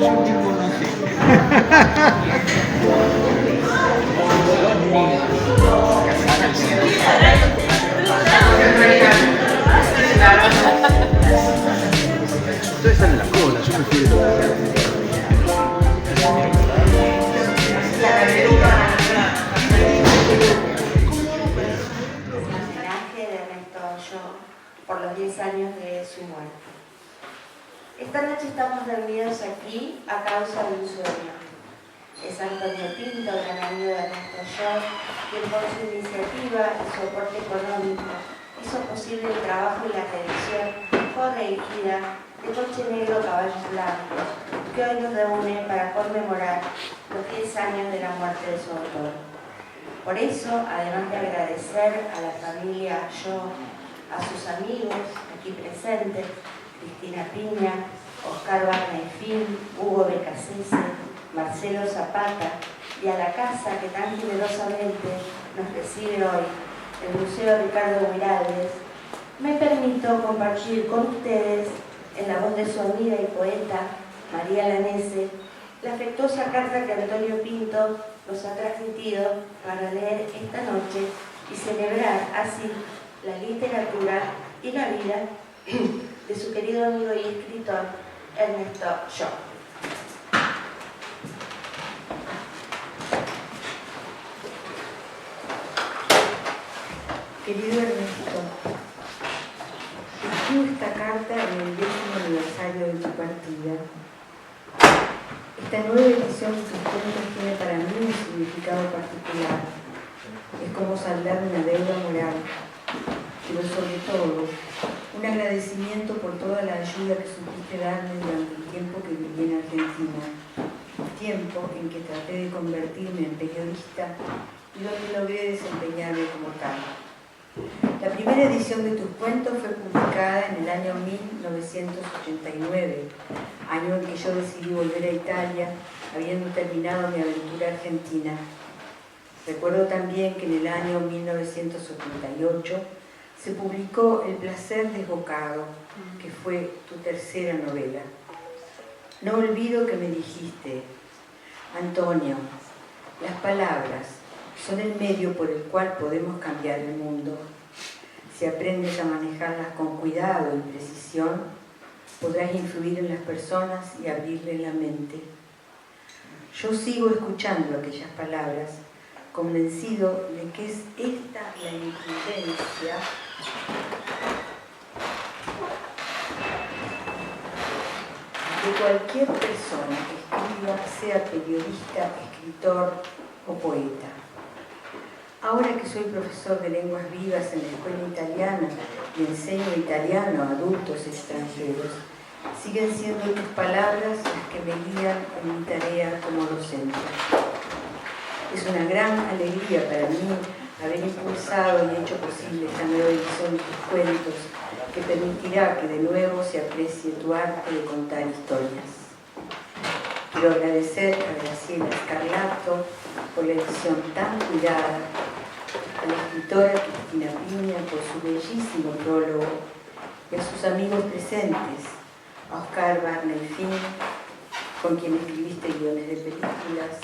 yo mismo no sé. Ustedes están en la cola, yo prefiero. Homenaje de Ernesto Yo por los 10 años de su muerte. Esta noche estamos reunidos aquí a causa de un sueño. Es Antonio Pinto, gran amigo de Ernesto Yo, quien por su iniciativa y soporte económico hizo posible el trabajo y la reedición corregida de Coche Negro Caballos Blancos, que hoy nos reúne para conmemorar los 10 años de la muerte de su autor. Por eso, además de agradecer a la familia Yo, a sus amigos aquí presentes, Cristina Piña, Oscar Barnefín, Hugo Becasese, Marcelo Zapata, y a la casa que tan generosamente nos recibe hoy, el Museo Ricardo Guiraldes, me permito compartir con ustedes, en la voz de su amiga y poeta María Lanese, la afectuosa carta que Antonio Pinto nos ha transmitido para leer esta noche y celebrar así la literatura y la vida de su querido amigo y escritor Ernesto Yo. Querido Ernesto, escribo esta carta en el 10º aniversario de tu partida. Esta nueva edición de tus cuentos tiene para mí un significado particular. Es como saldar una deuda moral, pero sobre todo un agradecimiento por toda la ayuda que supiste darme durante el tiempo que viví en Argentina, tiempo en que traté de convertirme en periodista y donde logré desempeñarme como tal. La primera edición de tus cuentos fue publicada en el año 1989, año en que yo decidí volver a Italia, habiendo terminado mi aventura argentina. Recuerdo también que en el año 1988 se publicó El placer desbocado, que fue tu tercera novela. No olvido que me dijiste: Antonio, las palabras son el medio por el cual podemos cambiar el mundo. Si aprendes a manejarlas con cuidado y precisión, podrás influir en las personas y abrirles la mente. Yo sigo escuchando aquellas palabras, convencido de que es esta la imprudencia de cualquier persona que escriba, sea periodista, escritor o poeta. Ahora que soy profesor de lenguas vivas en la escuela italiana y enseño italiano a adultos extranjeros, siguen siendo tus palabras las que me guían en mi tarea como docente. Es una gran alegría para mí haber impulsado y hecho posible esta nueva edición de tus cuentos, que permitirá que de nuevo se aprecie tu arte de contar historias. Quiero agradecer a Graciela Scarlato por la edición tan cuidada, a la escritora Cristina Piña por su bellísimo prólogo y a sus amigos presentes, a Oscar Barnefín, con quien escribiste guiones de películas,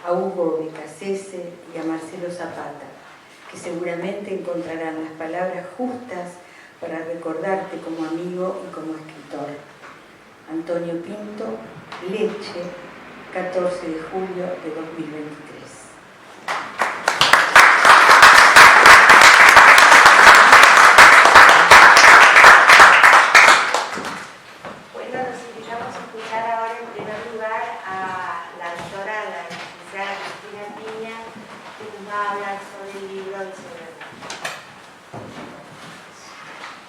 a Hugo Becasese y a Marcelo Zapata, que seguramente encontrarán las palabras justas para recordarte como amigo y como escritor. Antonio Pinto, Leche, 14 de julio de 2023. Bueno, nos invitamos a escuchar ahora en primer lugar a la autora, la licenciada Cristina Piña, que nos va a hablar sobre el libro y sobre el libro.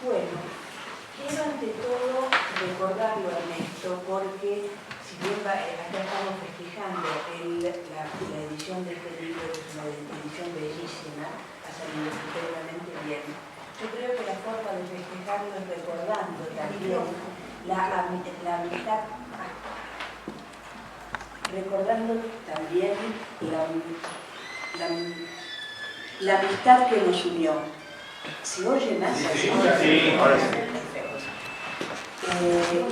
Bueno, quiero ante todo recordarlo, Ernesto, porque si bien acá estamos festejando la edición de este libro, que es una edición bellísima, ha salido estupendamente bien. Yo creo que la forma de festejarlo es recordando también la amistad, recordando también la amistad que nos unió. ¿Se oye más? Sí, ahora sí.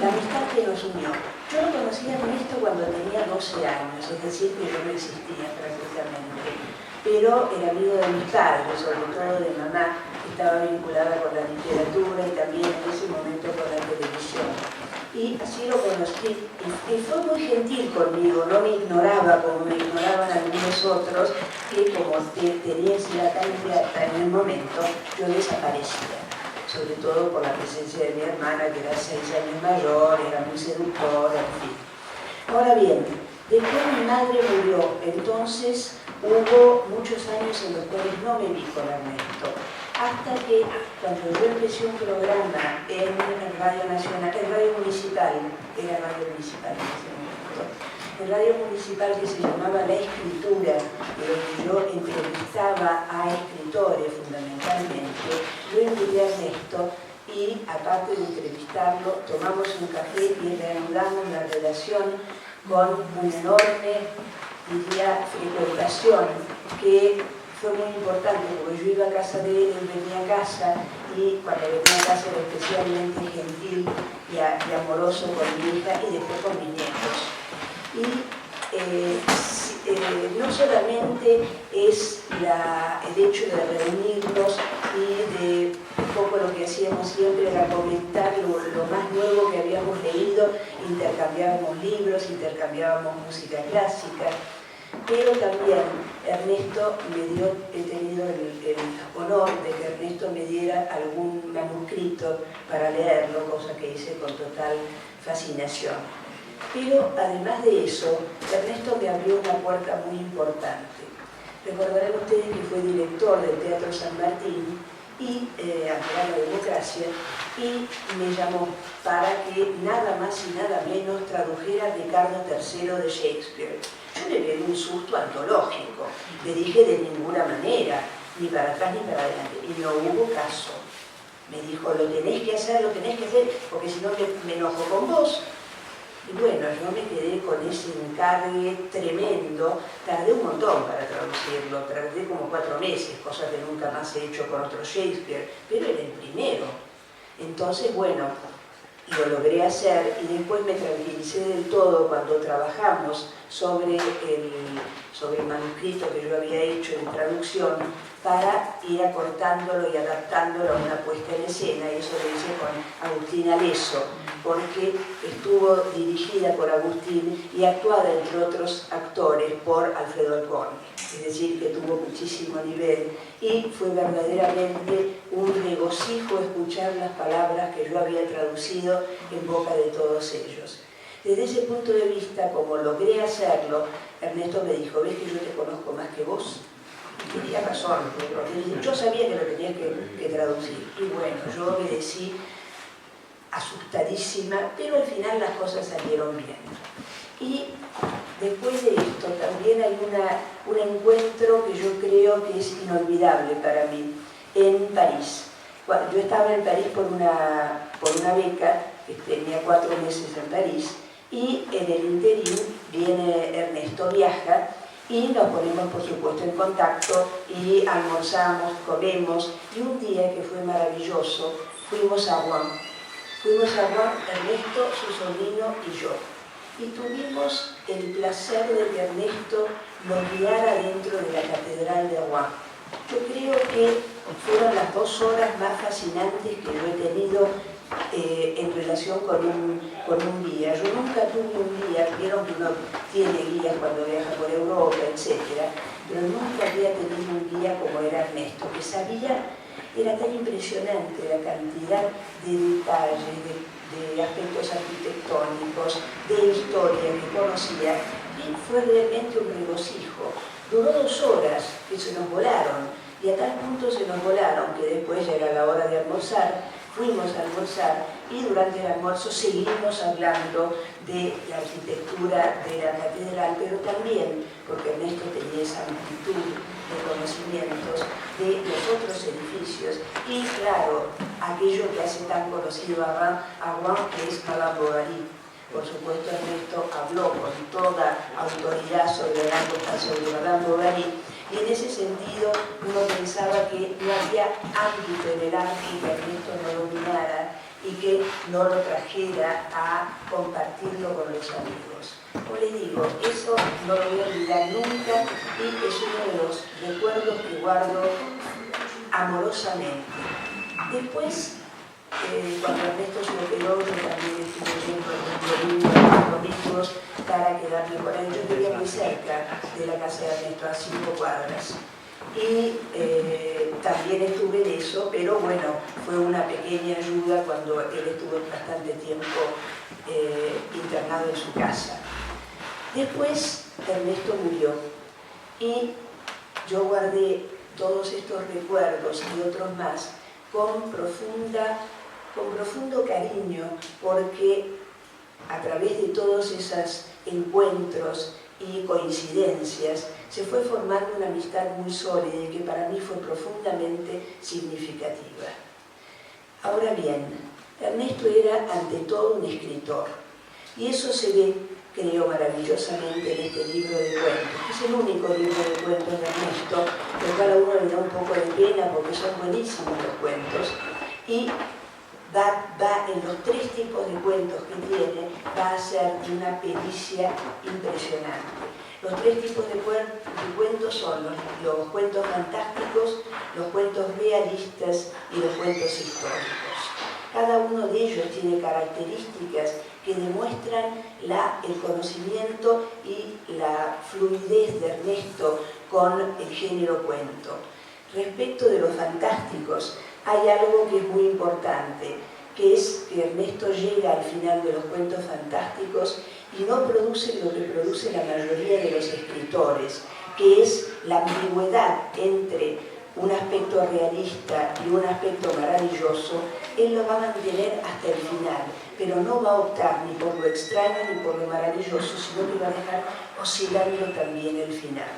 La amistad que nos unió. Yo lo conocí a Ernesto cuando tenía 12 años, es decir, que yo no existía prácticamente, pero era amigo de mis padres, sobre todo de mamá, que estaba vinculada con la literatura y también en ese momento con la televisión. Y así lo conocí, y fue muy gentil conmigo, no me ignoraba como me ignoraban algunos otros, que como tenía ansiedad tan inmediata en el momento, yo desaparecía. Sobre todo por la presencia de mi hermana, que era 6 años mayor, era muy seductora, en fin. Ahora bien, después mi madre murió, entonces hubo muchos años en los cuales no me vi con Ernesto, hasta que cuando yo empecé un programa en Radio Nacional, en Radio Municipal, era Radio Municipal en ese momento, en Radio Municipal que se llamaba La Escritura, donde yo entrevistaba a escritores fundamentalmente, yo invité a Ernesto y, aparte de entrevistarlo, tomamos un café y reanudamos la relación con una enorme, diría, frecuentación que fue muy importante, porque yo iba a casa de él, él venía a casa, y cuando venía a casa era especialmente gentil y amoroso con mi hija y después con mis nietos. Y no solamente es el hecho de reunirnos y de un poco lo que hacíamos siempre era comentar lo más nuevo que habíamos leído, intercambiábamos libros, intercambiábamos música clásica, pero también Ernesto he tenido el honor de que Ernesto me diera algún manuscrito para leerlo, cosa que hice con total fascinación. Pero además de eso, Ernesto me abrió una puerta muy importante. Recordarán ustedes que fue director del Teatro San Martín y ante la democracia, y me llamó para que nada más y nada menos tradujera Ricardo III de Shakespeare. Yo le pegué un susto antológico, le dije de ninguna manera, ni para atrás ni para adelante, y no hubo caso. Me dijo, lo tenés que hacer, porque si no me enojo con vos. Y bueno, yo me quedé con ese encargue tremendo, tardé un montón para traducirlo, tardé como 4 meses, cosa que nunca más he hecho con otro Shakespeare, pero era el primero. Entonces, bueno, lo logré hacer y después me tranquilicé del todo cuando trabajamos sobre el manuscrito que yo había hecho en traducción para ir acortándolo y adaptándolo a una puesta en escena, y eso lo hice con Agustín Aleso, porque estuvo dirigida por Agustín y actuada, entre otros actores, por Alfredo Alcorni. Es decir, que tuvo muchísimo nivel y fue verdaderamente un regocijo escuchar las palabras que yo había traducido en boca de todos ellos. Desde ese punto de vista, como logré hacerlo, Ernesto me dijo, ¿ves que yo te conozco más que vos? Y tenía razón, porque yo sabía que lo tenía que traducir. Y bueno, yo obedecí asustadísima, pero al final las cosas salieron bien. Y después de esto también hay un encuentro que yo creo que es inolvidable para mí, en París. Yo estaba en París por una beca, que tenía 4 meses en París, y en el interín viene Ernesto, viaja, y nos ponemos por supuesto en contacto y almorzamos, comemos, y un día que fue maravilloso, fuimos a Rouen. Fuimos a Rouen, Ernesto, su sobrino y yo. Y tuvimos el placer de que Ernesto nos guiara dentro de la Catedral de Rouen. Yo creo que fueron las 2 horas más fascinantes que yo he tenido en relación con un guía. Yo nunca tuve un guía, vieron que uno tiene guías cuando viaja por Europa, etc. Pero nunca había tenido un guía como era Ernesto, que sabía, era tan impresionante la cantidad de detalles, de aspectos arquitectónicos, de historia que conocía, y fue realmente un regocijo. Duró 2 horas que se nos volaron, y a tal punto se nos volaron que después ya era la hora de almorzar, fuimos a almorzar y durante el almuerzo seguimos hablando de la arquitectura de la catedral, pero también, porque Ernesto tenía esa amplitud de conocimientos de los otros edificios y, claro, aquello que hace tan conocido a Rouen, que es Madame Bovary. Por supuesto, Ernesto habló con toda autoridad sobre Madame Bovary, y en ese sentido uno pensaba que no había ámbito en el arte que Ernesto no dominara y que no lo trajera a compartirlo con los amigos. Como les digo, eso no lo voy a olvidar nunca y es uno de los recuerdos que guardo amorosamente. Después, cuando Ernesto se operó, yo también estuve yendo a los domingos para quedarme con él. Yo vivía muy cerca de la casa de Ernesto, a 5 cuadras. Y también estuve en eso, pero bueno, fue una pequeña ayuda cuando él estuvo bastante tiempo internado en su casa. Después Ernesto murió y yo guardé todos estos recuerdos y otros más con profundo cariño, porque a través de todos esos encuentros y coincidencias se fue formando una amistad muy sólida y que para mí fue profundamente significativa. Ahora bien, Ernesto era ante todo un escritor y eso se ve, creo, maravillosamente en este libro de cuentos. Es el único libro de cuentos de Ernesto, pero cada uno le da un poco de pena porque son buenísimos los cuentos y va en los 3 tipos de cuentos que tiene, va a ser una pericia impresionante. Los 3 tipos de cuentos son los cuentos fantásticos, los cuentos realistas y los cuentos históricos. Cada uno de ellos tiene características que demuestran el conocimiento y la fluidez de Ernesto con el género cuento. Respecto de los fantásticos, hay algo que es muy importante, que es que Ernesto llega al final de los cuentos fantásticos y no produce lo que produce la mayoría de los escritores, que es la ambigüedad entre un aspecto realista y un aspecto maravilloso. Él lo va a mantener hasta el final, pero no va a optar ni por lo extraño ni por lo maravilloso, sino que va a dejar oscilando también el final.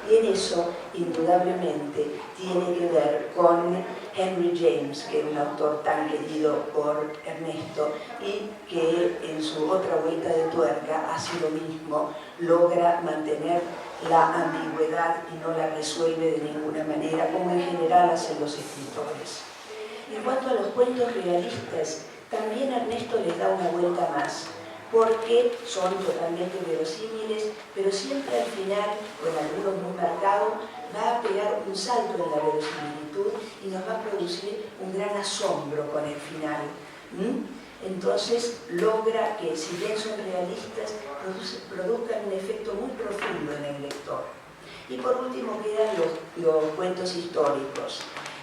Y en eso, indudablemente, tiene que ver con Henry James, que es un autor tan querido por Ernesto y que en su otra vuelta de tuerca hace lo mismo, logra mantener la ambigüedad y no la resuelve de ninguna manera, como en general hacen los escritores. En cuanto a los cuentos realistas, también Ernesto les da una vuelta más, porque son totalmente verosímiles, pero siempre al final, con algunos muy marcados, va a pegar un salto en la verosimilitud y nos va a producir un gran asombro con el final. Entonces logra que, si bien son realistas, produzcan un efecto muy profundo en el lector. Y por último quedan los cuentos históricos,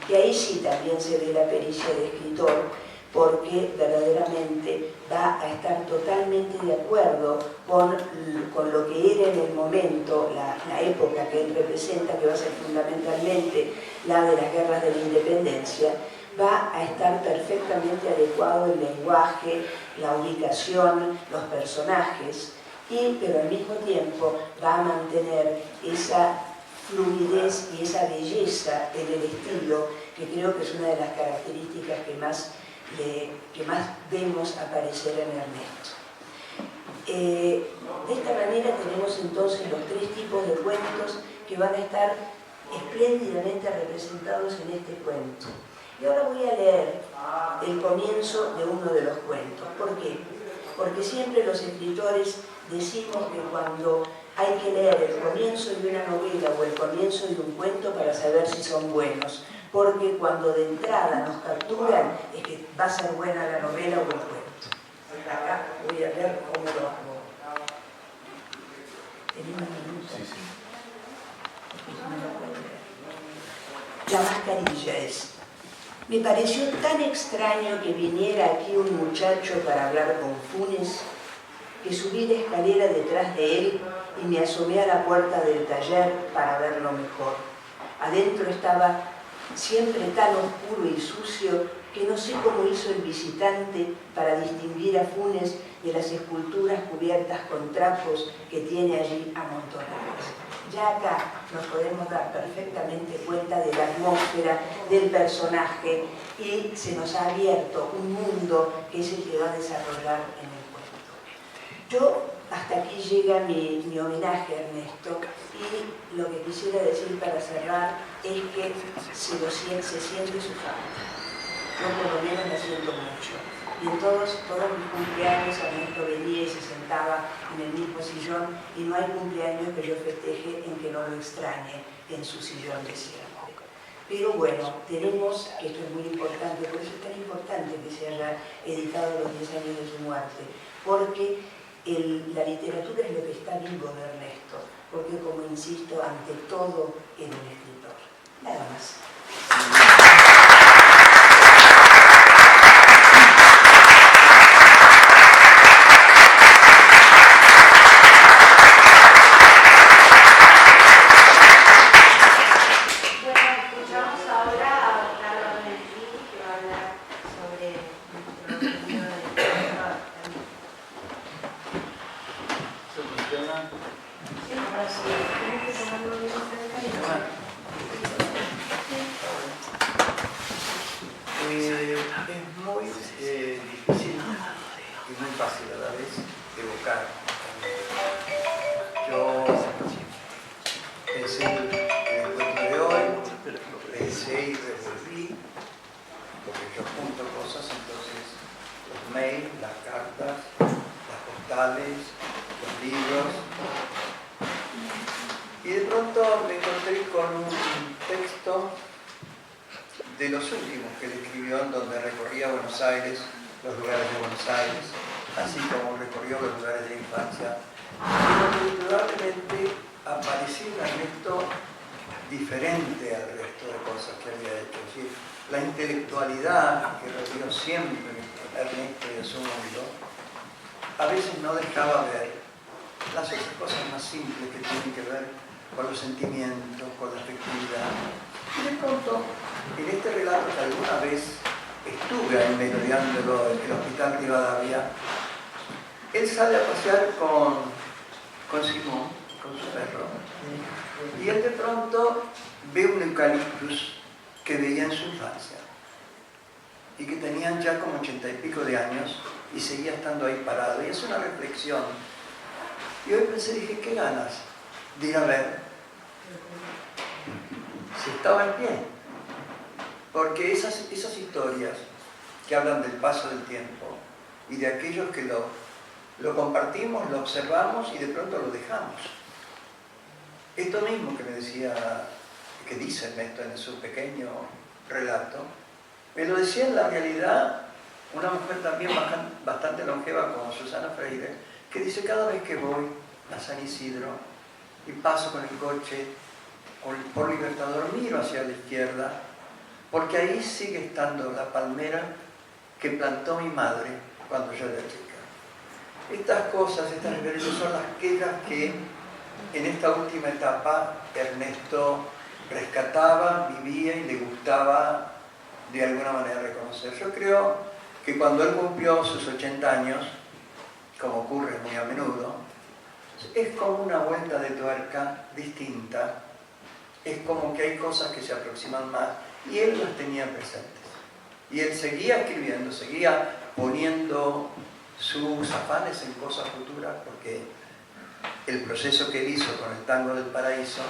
que ahí sí también se ve la pericia del escritor, porque verdaderamente va a estar totalmente de acuerdo con lo que era en el momento, la época que él representa, que va a ser fundamentalmente la de las guerras de la independencia. Va a estar perfectamente adecuado el lenguaje, la ubicación, los personajes, pero al mismo tiempo va a mantener esa fluidez y esa belleza en el estilo, que creo que es una de las características que más vemos aparecer en Ernesto. De esta manera tenemos entonces los 3 tipos de cuentos que van a estar espléndidamente representados en este cuento. Y ahora voy a leer el comienzo de uno de los cuentos. ¿Por qué? Porque siempre los escritores decimos que cuando hay que leer el comienzo de una novela o el comienzo de un cuento para saber si son buenos, porque cuando de entrada nos capturan es que va a ser buena la novela o el cuento. Acá voy a ver cómo lo hago. ¿Tenemos un minuto? Sí, sí. La mascarilla es: me pareció tan extraño que viniera aquí un muchacho para hablar con Funes, que subí la escalera detrás de él y me asomé a la puerta del taller para verlo mejor. Adentro estaba siempre tan oscuro y sucio que no sé cómo hizo el visitante para distinguir a Funes de las esculturas cubiertas con trapos que tiene allí amontonadas. Ya acá nos podemos dar perfectamente cuenta de la atmósfera del personaje y se nos ha abierto un mundo que es el que va a desarrollar en el cuento. Hasta aquí llega mi homenaje a Ernesto, y lo que quisiera decir para cerrar es que se siente su falta. Yo por lo menos la siento mucho. Y Y en todos mis cumpleaños Ernesto venía y se sentaba en el mismo sillón, y no hay cumpleaños que yo festeje en que no lo extrañe en su sillón de siempre. Pero bueno, tenemos, que esto es muy importante, por eso es tan importante que se haya editado los 10 años de su muerte, porque la literatura es lo que está vivo de Ernesto, porque, como insisto, ante todo era un escritor. Nada más. Es muy difícil y muy fácil a la vez evocar. Yo pensé en el encuentro de hoy, pensé y revolví, porque yo junto cosas, entonces los mails, las cartas, las postales, los libros, y de pronto me encontré con un texto de los últimos que él escribió, en donde recorría Buenos Aires, los lugares de Buenos Aires, así como recorrió los lugares de la infancia, y donde indudablemente aparecía un Ernesto diferente al resto de cosas que había hecho. Es decir, la intelectualidad que rodeó siempre a Ernesto y a su mundo, a veces no dejaba ver las otras cosas más simples que tienen que ver con los sentimientos, con la afectividad. Y de pronto, en este relato que alguna vez estuve ahí merodeándolo en el Hospital Rivadavia, él sale a pasear con Simón, con su perro, y él de pronto ve un eucaliptus que veía en su infancia y que tenían ya como 80 y pico de años y seguía estando ahí parado, y es una reflexión. Y hoy pensé, dije, qué ganas de ir a ver si estaba en pie, porque esas historias que hablan del paso del tiempo y de aquellos que lo compartimos, lo observamos y de pronto lo dejamos. Esto mismo que me decía, que dice Ernesto en su pequeño relato, me lo decía en la realidad una mujer también bastante longeva como Susana Freire, que dice, cada vez que voy a San Isidro y paso con el coche por Libertador, miro hacia la izquierda, porque ahí sigue estando la palmera que plantó mi madre cuando yo era chica. Estas cosas, estas referencias son aquellas que en esta última etapa Ernesto rescataba, vivía y le gustaba de alguna manera reconocer. Yo creo que cuando él cumplió sus 80 años, como ocurre muy a menudo, es como una vuelta de tuerca distinta, es como que hay cosas que se aproximan más, y él las tenía presentes. Y él seguía escribiendo, seguía poniendo sus afanes en cosas futuras, porque el proceso que él hizo con el Tango del Paraíso,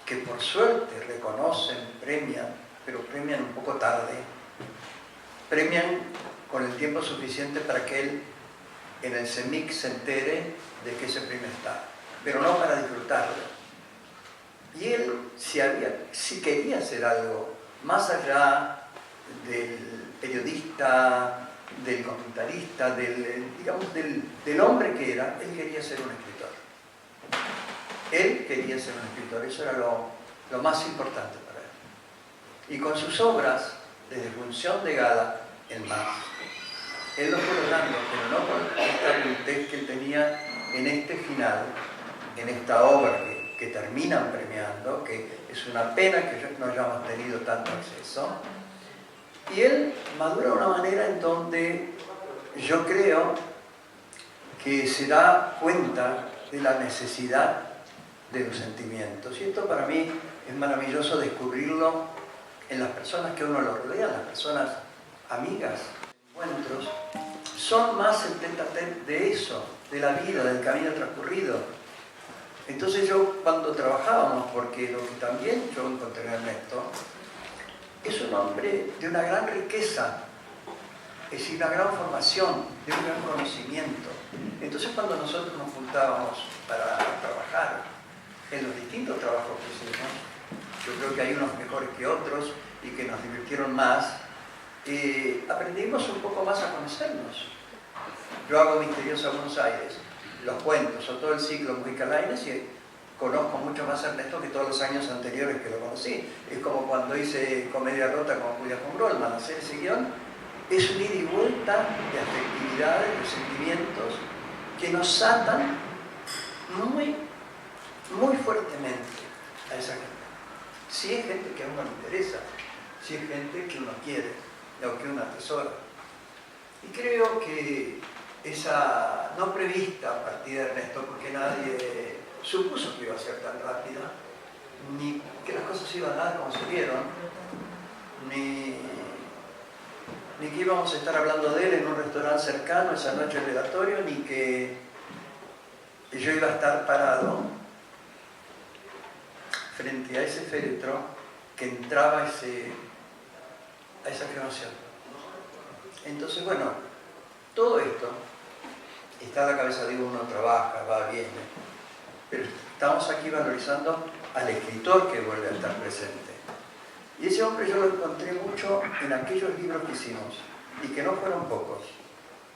que por suerte reconocen, premian, pero premian un poco tarde, premian con el tiempo suficiente para que él en el CEMIC se entere de que ese premio está, pero no para disfrutarlo. Y él, si quería hacer algo más allá del periodista, del comentarista, del hombre que era, él quería ser un escritor. Él quería ser un escritor, eso era lo más importante para él. Y con sus obras, desde Función de Gala, el más, él lo fue logrando, pero no con esta adultez que él tenía en este final, en esta obra que terminan premiando, que es una pena que no hayamos tenido tanto acceso. Y él madura de una manera en donde yo creo que se da cuenta de la necesidad de los sentimientos. Y esto para mí es maravilloso descubrirlo en las personas que uno lo rodea, las personas amigas, encuentros, son más el tête-à-tête de eso, de la vida, del camino transcurrido. Entonces yo cuando trabajábamos, porque lo que también yo encontré en Ernesto, es un hombre de una gran riqueza es decir, una gran formación, de un gran conocimiento. Entonces cuando nosotros nos juntábamos para trabajar en los distintos trabajos que hicimos, yo creo que hay unos mejores que otros y que nos divirtieron más, aprendimos un poco más a conocernos. Yo hago Misteriosa Buenos Aires, los cuentos o todo el ciclo Musicalaines y conozco mucho más a Ernesto que todos los años anteriores que lo conocí. Es como cuando hice Comedia Rota con Julia von Brollman. Hacer ese guión es un ida y vuelta de afectividades, de sentimientos que nos atan muy, muy fuertemente a esa gente. Si es gente que a uno le interesa, si es gente que uno quiere o que uno atesora. Y creo que esa no prevista partida de Ernesto, porque nadie supuso que iba a ser tan rápida, ni que las cosas iban a dar como se dieron, ni que íbamos a estar hablando de él en un restaurante cercano esa noche del velatorio, ni que yo iba a estar parado frente a ese féretro que entraba a esa filmación. Entonces, bueno, todo esto está en la cabeza de uno, trabaja, va, viene, pero estamos aquí valorizando al escritor que vuelve a estar presente. Y ese hombre yo lo encontré mucho en aquellos libros que hicimos, y que no fueron pocos.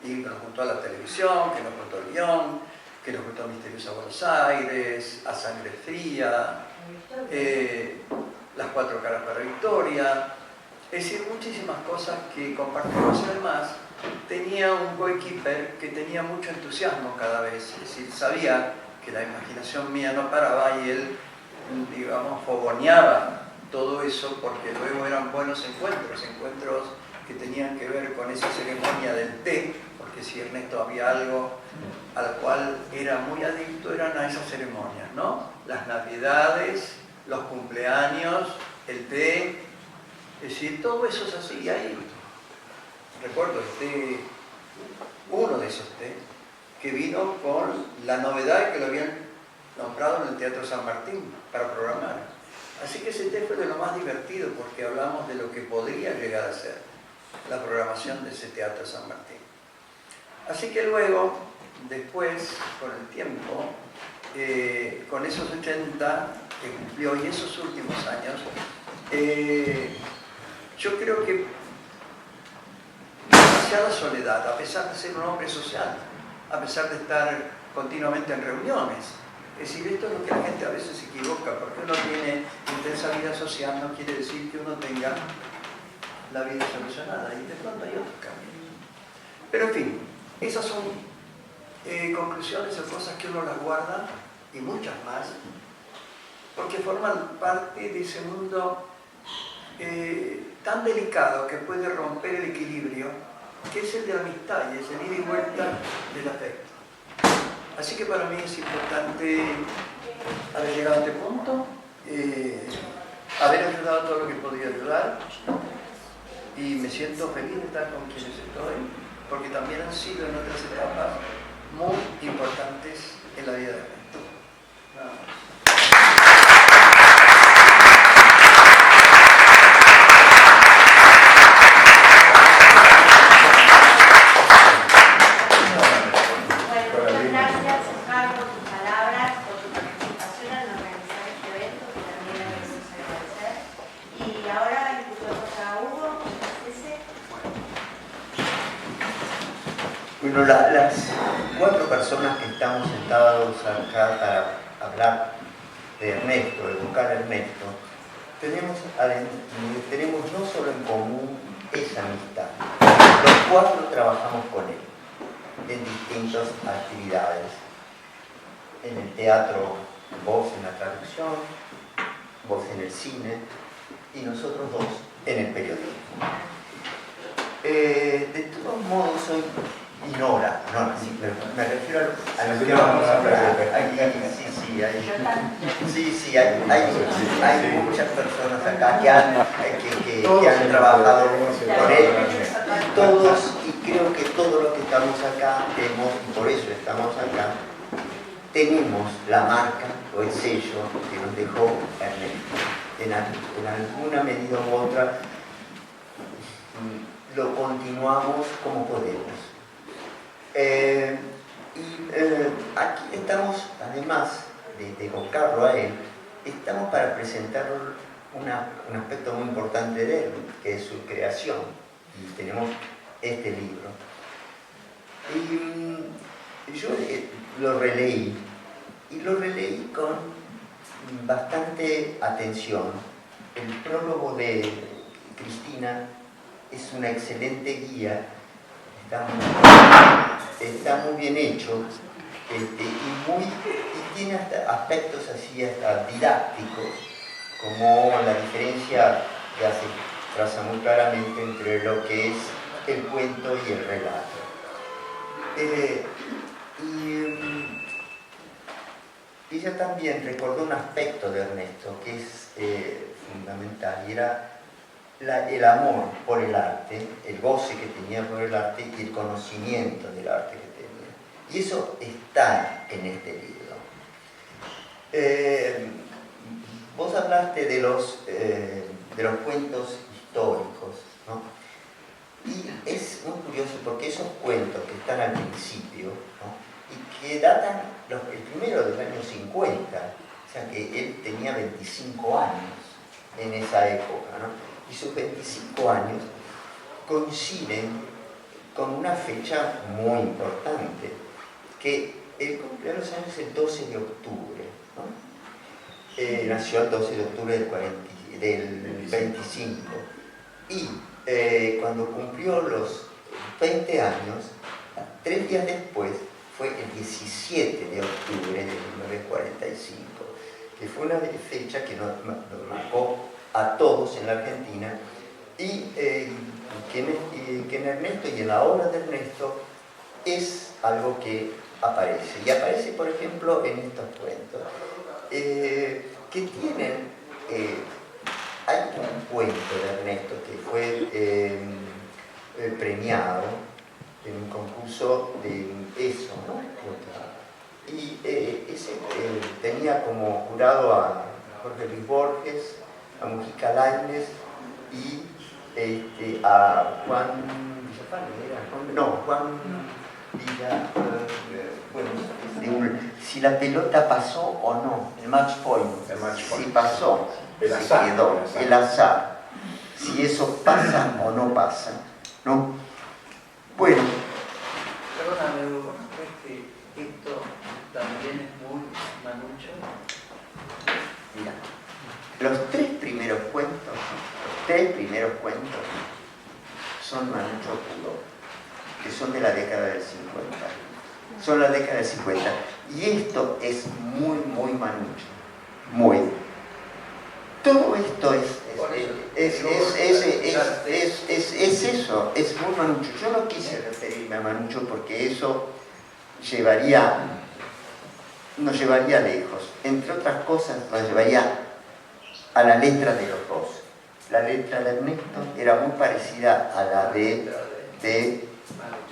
Y que nos juntó a la televisión, que nos juntó el guión, que nos juntó a Misteriosa Buenos Aires, a Sangre Fría, Las Cuatro Caras para Victoria. Es decir, muchísimas cosas que compartimos y además tenía un coequiper que tenía mucho entusiasmo cada vez. Es decir, sabía que la imaginación mía no paraba y él, digamos, fogoneaba todo eso porque luego eran buenos encuentros que tenían que ver con esa ceremonia del té, porque si Ernesto había algo al cual era muy adicto eran a esas ceremonias, ¿no? Las navidades, los cumpleaños, el té, es decir, todo eso es así. Y ahí recuerdo uno de esos té que vino con la novedad de que lo habían nombrado en el Teatro San Martín para programar. Así que ese té fue de lo más divertido porque hablamos de lo que podría llegar a ser la programación de ese Teatro San Martín. Así que luego, después, con el tiempo, con esos 80 que cumplió y esos últimos años, yo creo que demasiada soledad, a pesar de ser un hombre social, a pesar de estar continuamente en reuniones. Es decir, esto es lo que la gente a veces se equivoca, porque uno tiene intensa vida social, no quiere decir que uno tenga la vida solucionada, y de pronto hay otros caminos. Pero en fin, esas son conclusiones o cosas que uno las guarda, y muchas más, porque forman parte de ese mundo tan delicado que puede romper el equilibrio, que es el de la amistad y es el ida y vuelta del afecto. Así que para mí es importante haber llegado a este punto, haber ayudado todo lo que podía ayudar, y me siento feliz de estar con quienes estoy, porque también han sido en otras etapas muy importantes en la vida de Ernesto. Nada más. Bueno, las cuatro personas que estamos sentados acá para hablar de Ernesto, de buscar a Ernesto, tenemos no solo en común esa amistad. Los cuatro trabajamos con él en distintas actividades. En el teatro, vos en la traducción, vos en el cine y nosotros dos en el periodismo. De todos modos, soy Nora, sí, me refiero a lo que vamos a hablar. Hay muchas personas acá que han trabajado con él. Todos, y creo que todos los que estamos acá, y por eso estamos acá, tenemos la marca o el sello que nos dejó Ernesto. En alguna medida u otra, lo continuamos como podemos. Aquí estamos, además de evocarlo a él, estamos para presentar un aspecto muy importante de él, que es su creación. Y tenemos este libro. Y yo lo releí, y lo releí con bastante atención. El prólogo de Cristina es una excelente guía, está muy bien hecho, y tiene hasta aspectos así hasta didácticos, como la diferencia que traza muy claramente entre lo que es el cuento y el relato. Ella también recordó un aspecto de Ernesto que es fundamental, y era el amor por el arte, el goce que tenía por el arte y el conocimiento del arte que tenía. Y eso está en este libro. Vos hablaste de los cuentos históricos, ¿no? Y es muy curioso porque esos cuentos que están al principio, ¿no? Y que datan el primero del año 50, o sea que él tenía 25 años en esa época, ¿no? Y sus 25 años coinciden con una fecha muy importante, que él cumplió los años el 12 de octubre, ¿no? Nació el 12 de octubre del 25, y cuando cumplió los 20 años, 3 días después, fue el 17 de octubre de 1945, que fue una fecha que nos marcó a todos en la Argentina, y que en Ernesto y en la obra de Ernesto es algo que aparece. Y aparece, por ejemplo, en estos cuentos, que tienen... hay un cuento de Ernesto que fue premiado en un concurso de eso, ¿no? Y ese tenía como jurado a Jorge Luis Borges, a Mujica Lainez y a Juan Villa, bueno, si la pelota pasó o no, el match point, si pasó, el se quedó, el azar, si eso pasa o no pasa, ¿no? Bueno. Perdóname, ¿vos no crees que esto también es muy manucho? Mira, los tres primeros cuentos son manucho puro, que son de la década del 50. Son la década del 50. Y esto es muy, muy manucho. Muy. Todo esto es eso, es muy manucho. Yo no quise referirme a manucho porque eso nos llevaría lejos. Entre otras cosas, nos llevaría a la letra de los dos. La letra de Ernesto era muy parecida a la de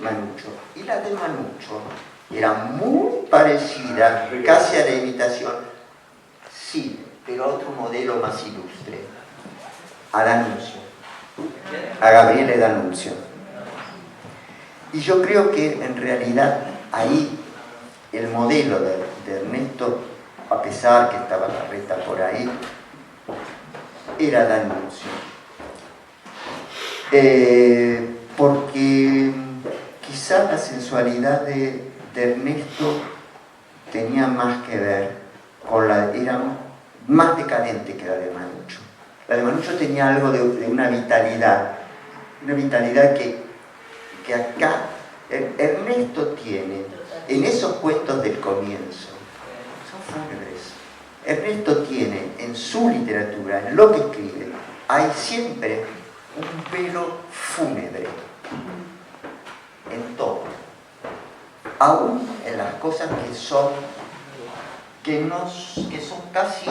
Manucho. Y la de Manucho era muy parecida, casi a la imitación, sí, pero a otro modelo más ilustre, a D'Annunzio, a Gabriele D'Annunzio. Y yo creo que en realidad ahí el modelo de Ernesto, a pesar que estaba la reta por ahí, era D'Annunzio. Porque quizás la sensualidad de Ernesto tenía más que ver con era más decadente que la de Manucho. La de Manucho tenía algo de una vitalidad que acá Ernesto tiene, en esos cuentos del comienzo, son fúnebres. Ernesto tiene en su literatura, en lo que escribe, hay siempre un velo fúnebre en todo, aún en las cosas que son casi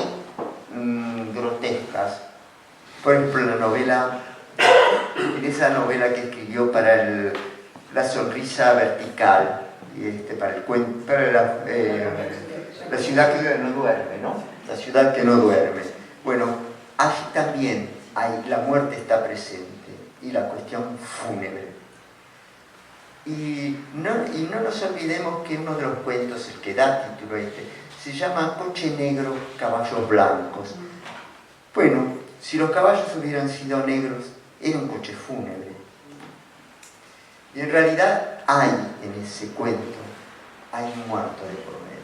grotescas. Por ejemplo, en esa novela que escribió para La sonrisa vertical, para la ciudad que no duerme, ¿no? La ciudad que no duerme. Bueno, allí también la muerte está presente. y la cuestión fúnebre. Y no nos olvidemos que uno de los cuentos, el que da título a este, se llama Coche Negro, Caballos Blancos. Bueno, si los caballos hubieran sido negros, era un coche fúnebre. Y en realidad hay en ese cuento, hay un muerto de por medio.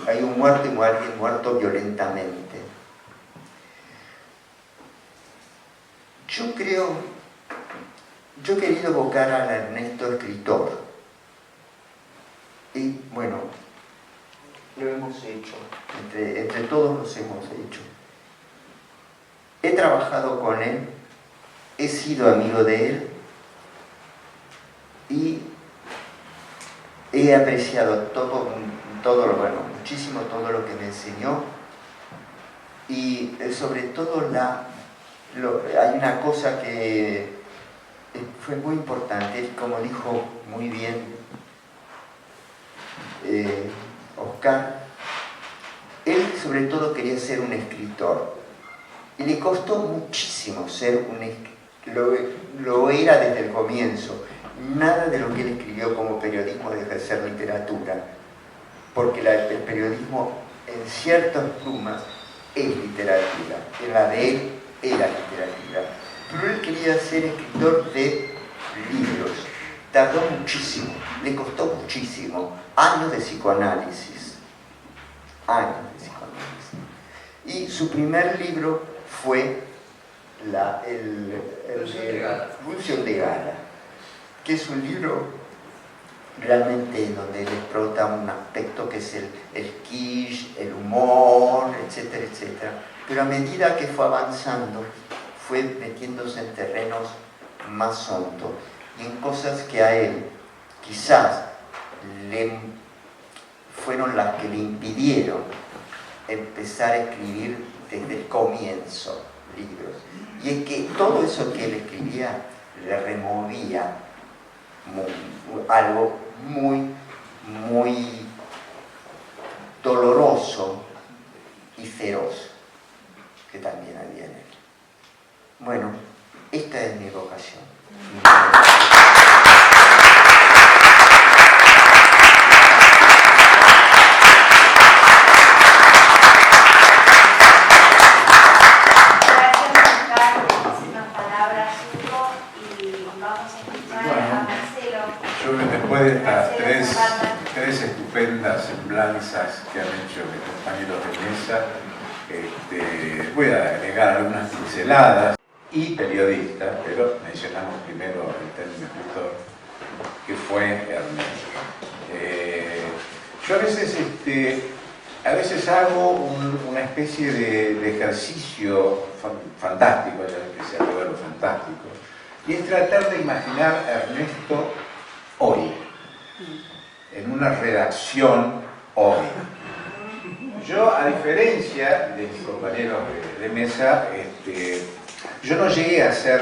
Hay un muerto y alguien muerto violentamente. Yo he querido evocar al Ernesto escritor. Y bueno, lo hemos hecho, entre todos los hemos hecho. He trabajado con él, he sido amigo de él y he apreciado muchísimo todo lo que me enseñó y sobre todo hay una cosa que fue muy importante, como dijo muy bien Oscar, él sobre todo quería ser un escritor y le costó muchísimo ser un escritor, lo era desde el comienzo. Nada de lo que él escribió como periodismo deja de ser literatura, porque el periodismo en ciertas plumas es literatura, en la de él era literatura, pero él quería ser escritor de libros. Tardó muchísimo, le costó muchísimo, años de psicoanálisis, y su primer libro fue Pulsión de Gala, que es un libro realmente donde le explota un aspecto que es el kitsch, el humor, etcétera, etcétera. Pero a medida que fue avanzando, fue metiéndose en terrenos más hondos y en cosas que a él quizás fueron las que le impidieron empezar a escribir desde el comienzo libros. Y es que todo eso que él escribía le removía algo muy, muy doloroso y feroz que también había en él. Bueno, esta es mi vocación. Después de estas tres estupendas semblanzas que han hecho mis compañeros de mesa, voy a agregar algunas pinceladas. Y periodista, pero mencionamos primero el término escritor, que fue Ernesto. Yo a veces hago una especie de ejercicio fantástico, ya que se habla de lo fantástico, y es tratar de imaginar a Ernesto hoy, en una redacción hoy. Yo, a diferencia de mis compañeros de mesa, yo no llegué a ser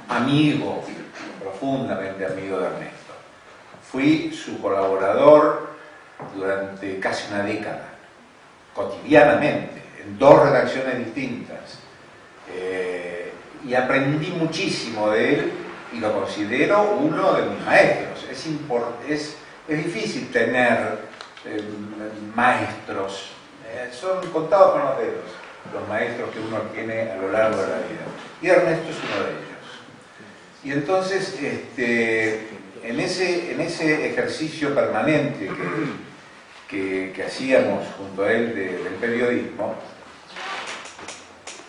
amigo, profundamente amigo de Ernesto. Fui su colaborador durante casi una década, cotidianamente, en 2 redacciones distintas. Y aprendí muchísimo de él y lo considero uno de mis maestros. Es difícil tener maestros, son contados con los dedos los maestros que uno tiene a lo largo de la vida. Y Ernesto es uno de ellos. Y entonces, en ese ejercicio permanente que hacíamos junto a él del periodismo,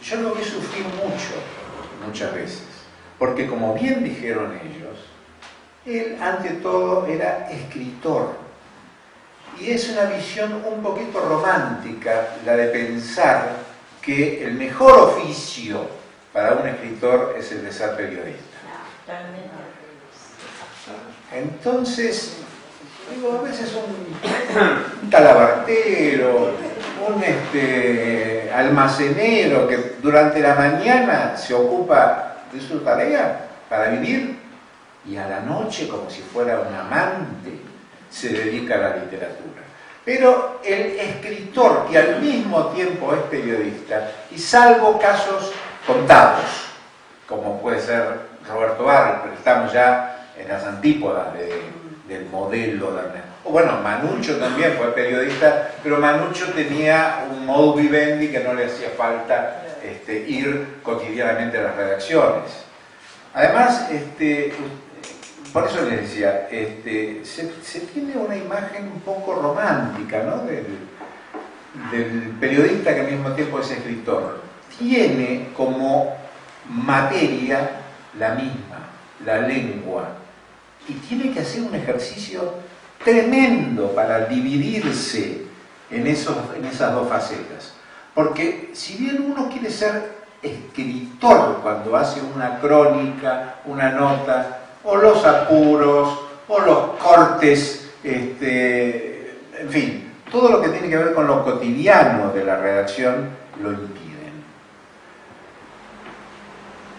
yo lo vi sufrir muchas veces. Porque como bien dijeron ellos, él ante todo era escritor. Y es una visión un poquito romántica la de pensar que el mejor oficio para un escritor es el de ser periodista. Entonces, digo, a veces un talabartero, un almacenero que durante la mañana se ocupa de su tarea para vivir y a la noche, como si fuera un amante, se dedica a la literatura. Pero el escritor, que al mismo tiempo es periodista, y salvo casos contados, como puede ser Roberto Barri, pero estamos ya en las antípodas del modelo de Ernesto. O bueno, Manuccio también fue periodista, pero Manuccio tenía un modus vivendi que no le hacía falta ir cotidianamente a las redacciones. Además, por eso les decía, se tiene una imagen un poco romántica, ¿no? del periodista que al mismo tiempo es escritor. Tiene como materia la misma, la lengua, y tiene que hacer un ejercicio tremendo para dividirse en esas dos facetas. Porque si bien uno quiere ser escritor cuando hace una crónica, una nota, o los apuros, o los cortes, en fin, todo lo que tiene que ver con lo cotidiano de la redacción lo impiden.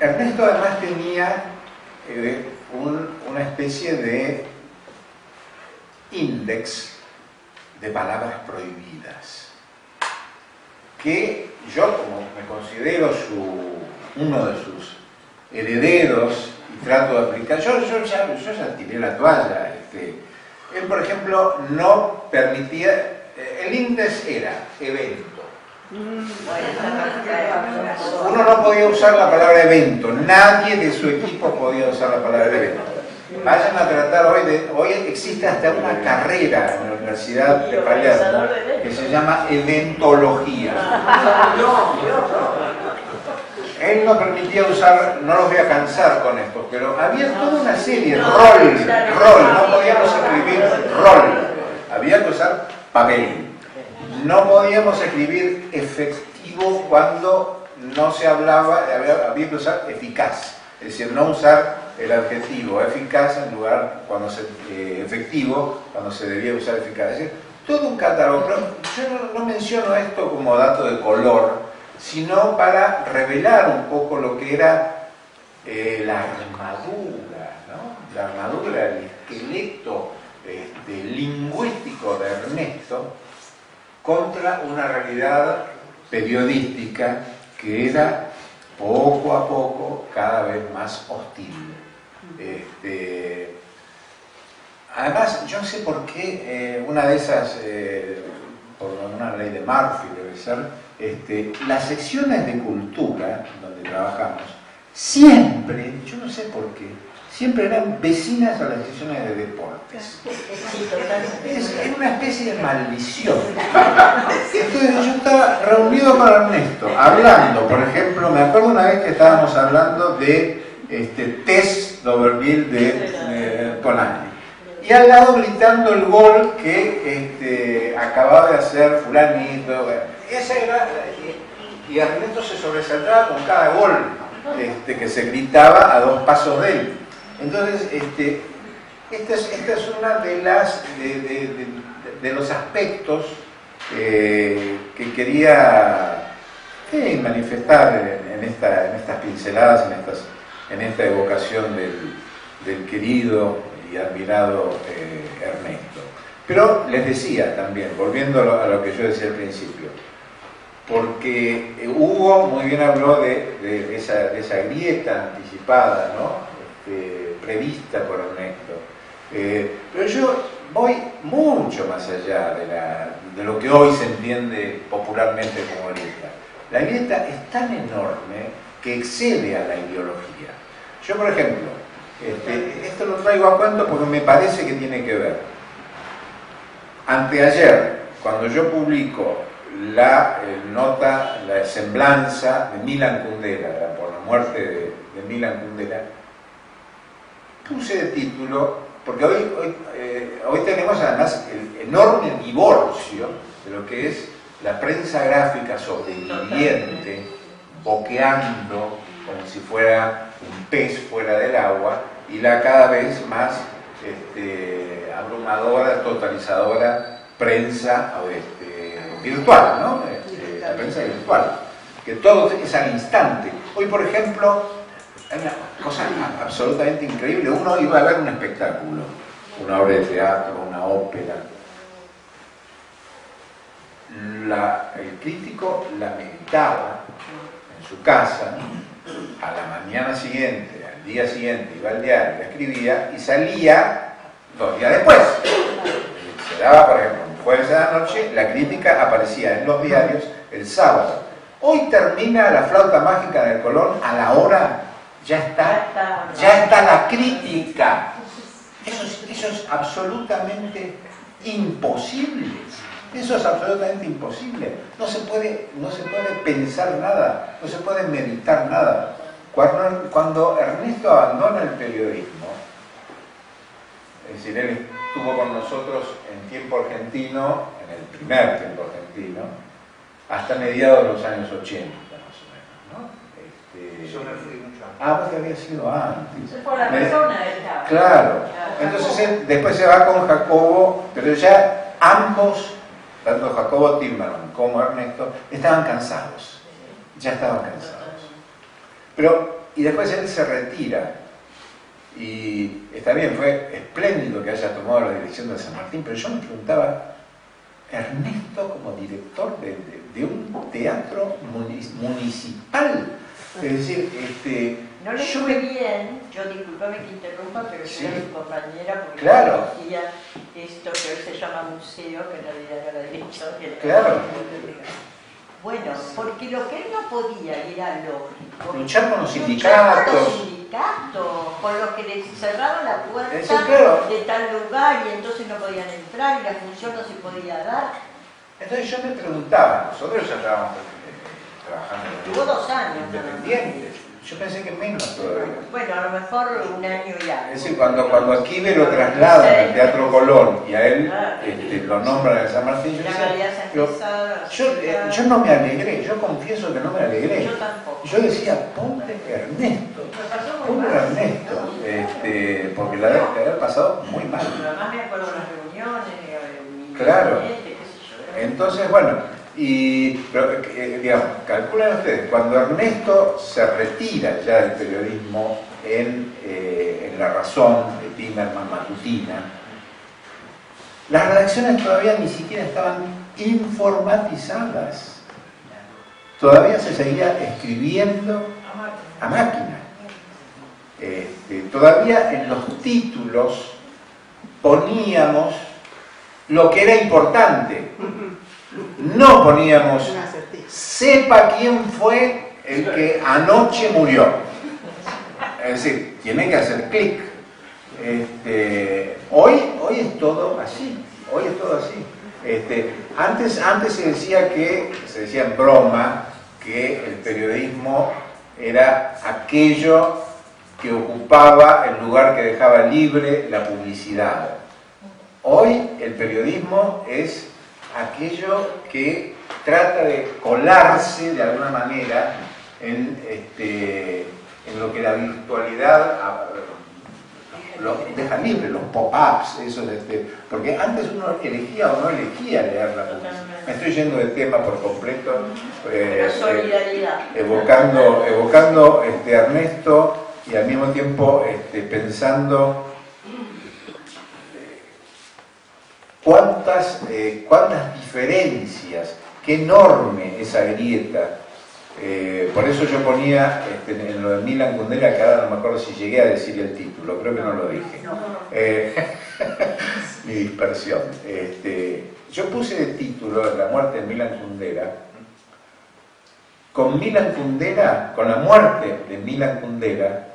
Ernesto además tenía una especie de índice de palabras prohibidas, que yo, como me considero uno de sus herederos y trato de aplicar, yo ya tiré la toalla. Él, por ejemplo, no permitía, el índice era evento. Uno no podía usar la palabra evento, nadie de su equipo podía usar la palabra evento. Vayan a tratar hoy existe hasta una carrera en la Universidad de Palermo que se llama eventología. Él no permitía usar, no los voy a cansar con esto, pero había toda una serie, rol, no podíamos escribir rol, había que usar papel. No podíamos escribir efectivo cuando no se hablaba, había que usar eficaz, es decir, no usar el adjetivo eficaz en lugar efectivo cuando se debía usar eficaz. Es decir, todo un catálogo. Pero yo no menciono esto como dato de color, sino para revelar un poco lo que era la armadura, ¿no? La armadura, el esqueleto lingüístico de Ernesto contra una realidad periodística que era poco a poco cada vez más hostil. Además, yo no sé por qué una de esas, por una ley de Murphy debe ser, las secciones de cultura donde trabajamos siempre, yo no sé por qué, siempre eran vecinas a las secciones de deportes. Es una especie de maldición. Entonces yo estaba reunido con Ernesto, hablando, por ejemplo, me acuerdo una vez que estábamos hablando de Tess D'Auberville de Polanyi. Y al lado gritando el gol que acababa de hacer fulanito. Esa era, y Ernesto se sobresaltaba con cada gol que se gritaba a 2 pasos de él. Entonces, esta es una de los aspectos que quería manifestar en estas pinceladas, en esta evocación del querido y admirado Ernesto. Pero les decía también, volviendo a lo que yo decía al principio, porque Hugo muy bien habló de esa grieta anticipada, ¿no? Prevista por Ernesto. Pero yo voy mucho más allá de lo que hoy se entiende popularmente como grieta. La grieta es tan enorme que excede a la ideología. Yo, por ejemplo, esto lo traigo a cuento porque me parece que tiene que ver. Anteayer, cuando yo publico la semblanza de Milan Kundera, por la muerte de Milan Kundera, puse de título, porque hoy tenemos además el enorme divorcio de lo que es la prensa gráfica sobreviviente, boqueando como si fuera un pez fuera del agua, y la cada vez más abrumadora, totalizadora prensa virtual, ¿no? La prensa virtual, que todo es al instante. Hoy, por ejemplo, hay una cosa absolutamente increíble. Uno iba a ver un espectáculo, una obra de teatro, una ópera. El crítico lamentaba en su casa a la mañana siguiente, al día siguiente, iba al diario, la escribía y salía 2 días después. Se daba, por ejemplo, un jueves a la noche, la crítica aparecía en los diarios el sábado. Hoy termina La flauta mágica del Colón, a la hora ya está la crítica. Eso es absolutamente imposible. Eso es absolutamente imposible. No se puede pensar nada, no se puede meditar nada. Cuando Ernesto abandona el periodismo, es decir, él estuvo con nosotros en tiempo argentino, en el primer tiempo argentino, hasta mediados de los años 80, más o menos, ¿no? Yo me fui mucho antes. Vos te había sido antes. Por la persona del cabo. Claro. Entonces él después se va con Jacobo, pero ya ambos, tanto Jacobo Timmerman como Ernesto, estaban cansados. Ya estaban cansados. Y después él se retira. Y está bien, fue espléndido que haya tomado la dirección de San Martín, pero yo me preguntaba, Ernesto como director de un teatro municipal, es decir, no le yo fue bien, yo disculpame que interrumpa, pero Sí. yo era mi compañera porque Claro. decía esto que hoy se llama museo, que en realidad era la dirección que era Claro. Bueno, porque lo que él no podía, y era lógico, luchar con los luchar con los sindicatos. sindicatos, con los que les cerraban la puerta Eso, claro. de tal lugar y entonces no podían entrar y la función no se podía dar. Entonces yo me preguntaba, nosotros ya estábamos trabajando Tuvo 2 años. ¿no? independientes. Yo pensé que menos todavía. Bueno, a lo mejor 1 año y algo. Es decir, cuando a Quive lo trasladan al Teatro Colón y a él lo nombran en San Martín, yo La decía, realidad se pero empezaba, yo no me alegré, yo confieso que no me alegré. Yo tampoco. Yo decía, pobre Ernesto, Me pasó muy pobre mal. Ernesto, porque la debe haber pasado muy mal. Pero además me acuerdo de las reuniones, mi Claro. gabinete, qué sé yo. Entonces, bueno, pero, digamos, calculen ustedes, cuando Ernesto se retira ya del periodismo en La Razón de Timmerman matutina, las redacciones todavía ni siquiera estaban informatizadas. Todavía se seguía escribiendo a máquina. Todavía en los títulos poníamos lo que era importante. No poníamos, sepa quién fue el que anoche murió. Es decir, tiene que hacer clic. Hoy es todo así. Hoy es todo así. Antes se decía en broma, que el periodismo era aquello que ocupaba el lugar que dejaba libre la publicidad. Hoy el periodismo es aquello que trata de colarse de alguna manera en lo que la virtualidad lo deja libre, los pop-ups, porque antes uno elegía o no elegía leer la publicidad. Me estoy yendo del tema por completo, La solidaridad. evocando a Ernesto y al mismo tiempo pensando cuántas diferencias, qué enorme esa grieta. Por eso yo ponía en lo de Milan Kundera, que ahora no me acuerdo si llegué a decir el título, creo que no lo dije. Mi dispersión. Yo puse de título La muerte de Milan Kundera. Con la muerte de Milan Kundera,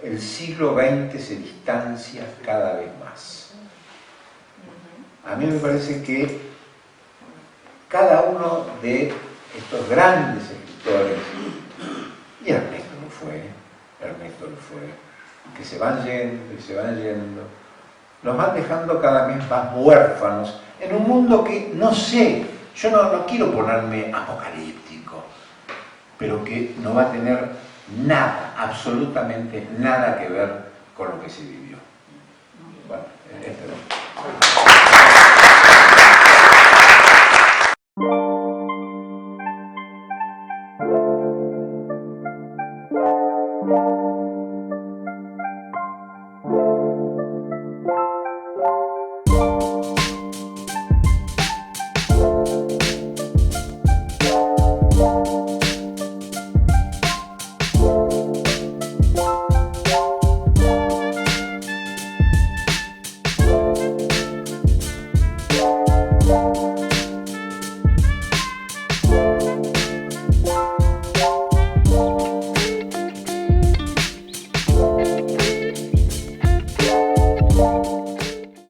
el siglo XX se distancia cada vez más. A mí me parece que cada uno de estos grandes escritores, y Ernesto lo fue, que se van yendo, los van dejando cada vez más huérfanos en un mundo que no sé, yo no quiero ponerme apocalíptico, pero que no va a tener nada, absolutamente nada que ver con lo que se vivió. Bueno, Gracias.